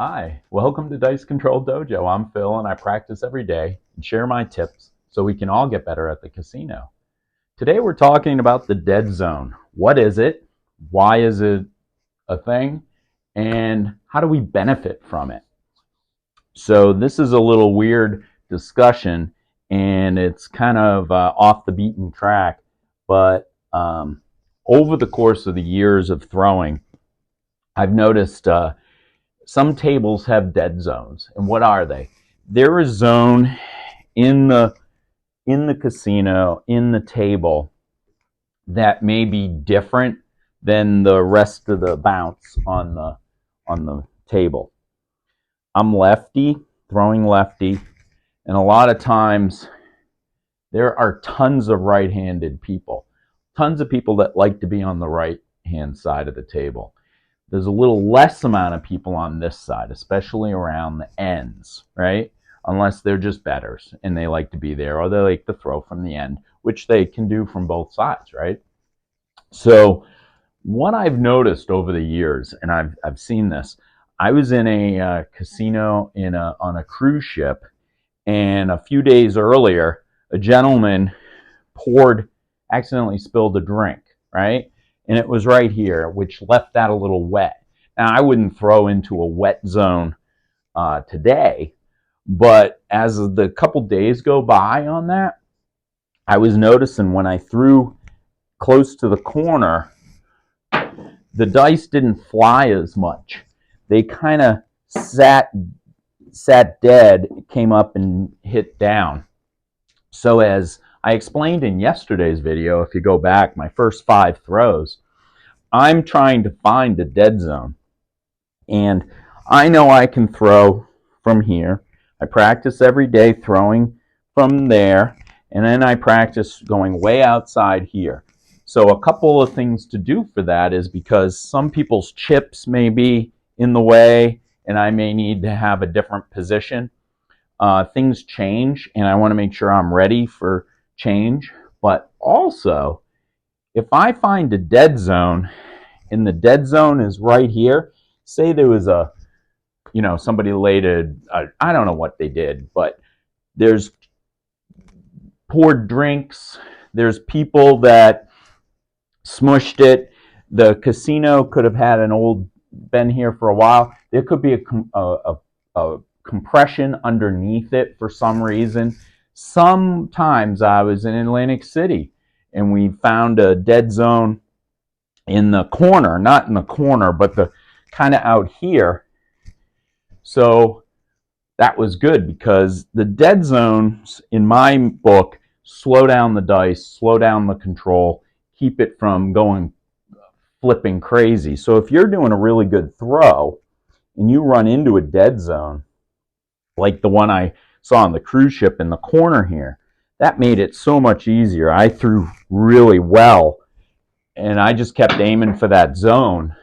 Hi, welcome to Dice Control Dojo. I'm Phil and I practice every day and share my tips so we can all get better at the casino. Today we're talking about the dead zone. What is it? Why is it a thing? And how do we benefit from it? So this is a little weird discussion and it's kind of off the beaten track, but over the course of the years of throwing, I've noticed some tables have dead zones. And what are they? They're a zone in the casino, in the table, that may be different than the rest of the bounce on the table. I'm lefty, throwing lefty, and a lot of times there are tons of right-handed people. Tons of people that like to be on the right-hand side of the table. There's a little less amount of people on this side, especially around the ends, right? Unless they're just bettors and they like to be there, or they like to throw from the end, which they can do from both sides, right? So what I've noticed over the years, and I've seen this, I was in a casino on a cruise ship, and a few days earlier, a gentleman accidentally spilled a drink, right? And it was right here, which left that a little wet. Now, I wouldn't throw into a wet zone today, but as the couple days go by on that, I was noticing when I threw close to the corner, the dice didn't fly as much. They kind of sat dead, came up and hit down. So as I explained in yesterday's video, if you go back, my first 5 throws, I'm trying to find a dead zone. And I know I can throw from here. I practice every day throwing from there, and then I practice going way outside here. So a couple of things to do for that is because some people's chips may be in the way, and I may need to have a different position. Things change, and I want to make sure I'm ready for change. But also, if I find a dead zone, and the dead zone is right here, say there was somebody laid I don't know what they did, but there's poured drinks, there's people that smushed it, the casino could have had been here for a while, there could be a compression underneath it for some reason. Sometimes I was in Atlantic City and we found a dead zone in the corner, not in the corner, but the kind of out here. So that was good because the dead zones in my book slow down the dice, slow down the control, keep it from going flipping crazy. So if you're doing a really good throw and you run into a dead zone, like the one I saw on the cruise ship in the corner here, that made it so much easier. I threw really well, and I just kept aiming for that zone,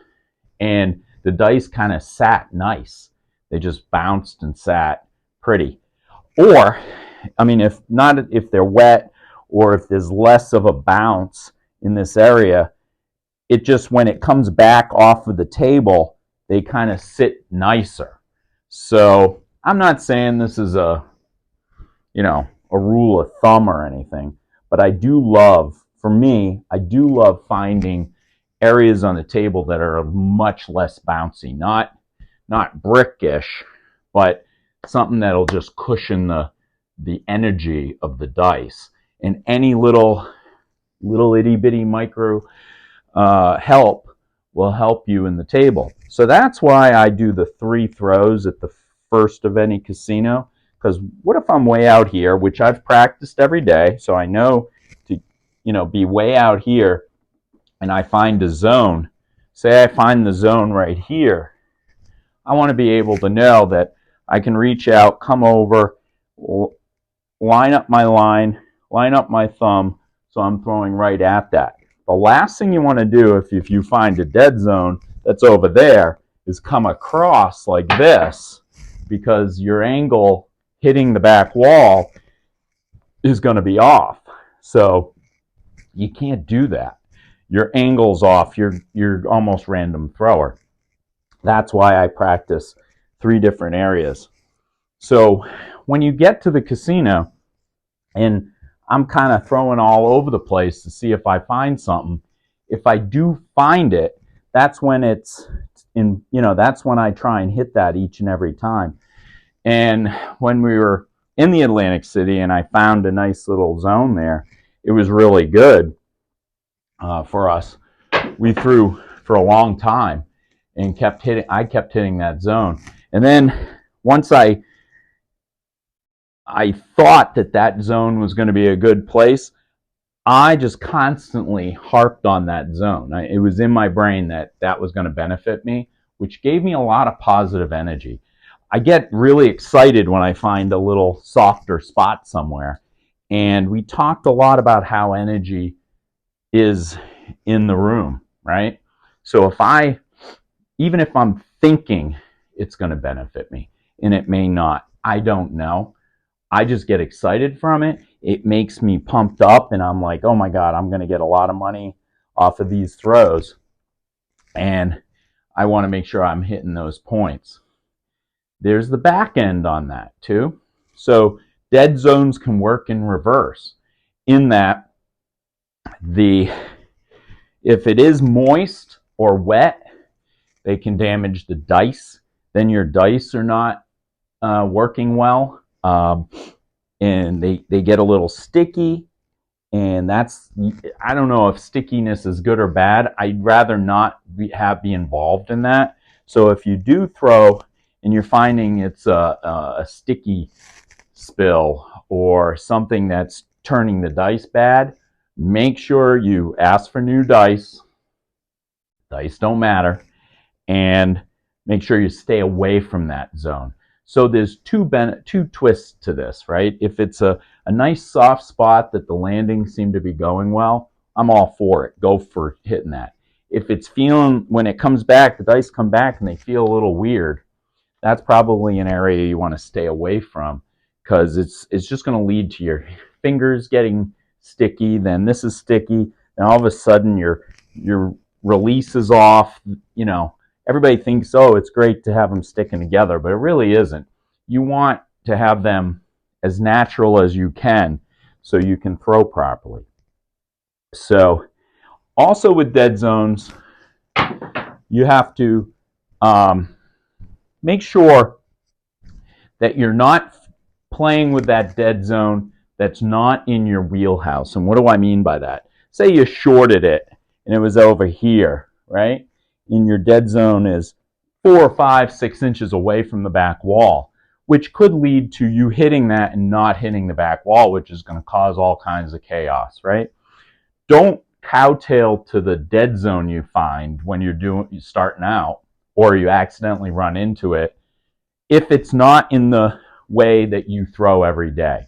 and the dice kind of sat nice. They just bounced and sat pretty. Or, I mean, if they're wet or if there's less of a bounce in this area, it just, when it comes back off of the table, they kind of sit nicer. So I'm not saying this is a rule of thumb or anything, but I do love finding areas on the table that are much less bouncy, not brickish, but something that'll just cushion the energy of the dice. And any little itty bitty micro help will help you in the table. So that's why I do the 3 throws at the first of any casino. Because what if I'm way out here, which I've practiced every day, so I know to be way out here, and I find a zone. Say I find the zone right here. I want to be able to know that I can reach out, come over, line up my line, line up my thumb, so I'm throwing right at that. The last thing you want to do if you find a dead zone that's over there is come across like this, because your angle hitting the back wall is going to be off. So you can't do that. Your angle's off. You're almost random thrower. That's why I practice 3 different areas. So when you get to the casino, and I'm kind of throwing all over the place to see if I find something. If I do find it, that's when it's in, that's when I try and hit that each and every time. And when we were in the Atlantic City and I found a nice little zone there, it was really good for us. We threw for a long time and I kept hitting that zone. And then once I thought that zone was going to be a good place, I just constantly harped on that zone. It was in my brain that was going to benefit me, which gave me a lot of positive energy. I get really excited when I find a little softer spot somewhere. And we talked a lot about how energy is in the room, right? So even if I'm thinking it's going to benefit me, and it may not, I don't know. I just get excited from it. It makes me pumped up, and I'm like, oh my God, I'm going to get a lot of money off of these throws. And I want to make sure I'm hitting those points. There's the back end on that too. So dead zones can work in reverse, in that if it is moist or wet, they can damage the dice. Then your dice are not working well. And they get a little sticky, and I don't know if stickiness is good or bad. I'd rather not be involved in that. So if you do throw and you're finding it's a sticky spill or something that's turning the dice bad, make sure you ask for new dice. Dice don't matter. And make sure you stay away from that zone. So there's two twists to this, right? If it's a nice soft spot that the landings seem to be going well, I'm all for it. Go for hitting that. If it's feeling, when it comes back, the dice come back and they feel a little weird, that's probably an area you want to stay away from, because it's just going to lead to your fingers getting sticky. Then this is sticky, and all of a sudden your release is off. Everybody thinks, oh, it's great to have them sticking together, but it really isn't. You want to have them as natural as you can so you can throw properly. So also with dead zones, you have to make sure that you're not playing with that dead zone that's not in your wheelhouse. And what do I mean by that? Say you shorted it and it was over here, right? And your dead zone is 4 or 5, 6 inches away from the back wall, which could lead to you hitting that and not hitting the back wall, which is going to cause all kinds of chaos, right? Don't cowtail to the dead zone you find when you're starting out, or you accidentally run into it, if it's not in the way that you throw every day.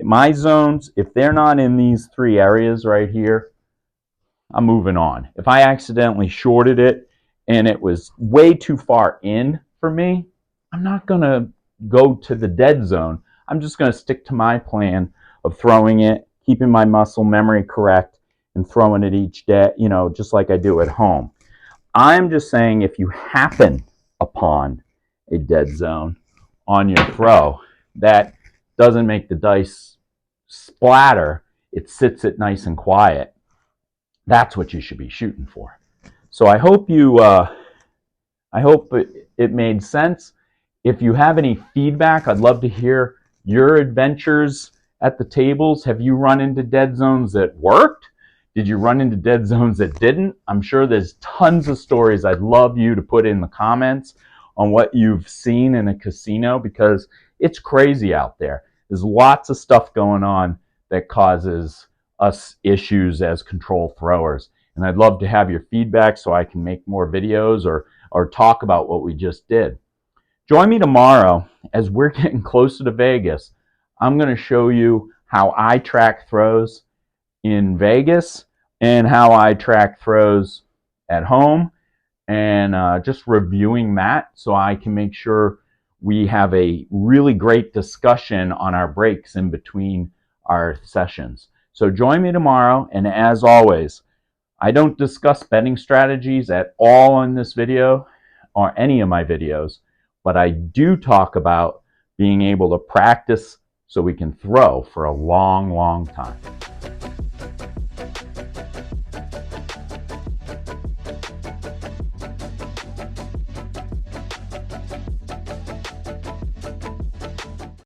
My zones, if they're not in these 3 areas right here, I'm moving on. If I accidentally shorted it and it was way too far in for me, I'm not going to go to the dead zone. I'm just going to stick to my plan of throwing it, keeping my muscle memory correct, and throwing it each day, just like I do at home. I'm just saying, if you happen upon a dead zone on your throw that doesn't make the dice splatter, it sits it nice and quiet, that's what you should be shooting for. So I hope it made sense. If you have any feedback, I'd love to hear your adventures at the tables. Have you run into dead zones that worked? Did you run into dead zones that didn't? I'm sure there's tons of stories I'd love you to put in the comments on what you've seen in a casino, because it's crazy out there. There's lots of stuff going on that causes us issues as control throwers. And I'd love to have your feedback so I can make more videos or talk about what we just did. Join me tomorrow as we're getting closer to Vegas. I'm going to show you how I track throws in Vegas and how I track throws at home, and just reviewing that so I can make sure we have a really great discussion on our breaks in between our sessions. So join me tomorrow, and as always, I don't discuss betting strategies at all in this video or any of my videos, but I do talk about being able to practice so we can throw for a long, long time.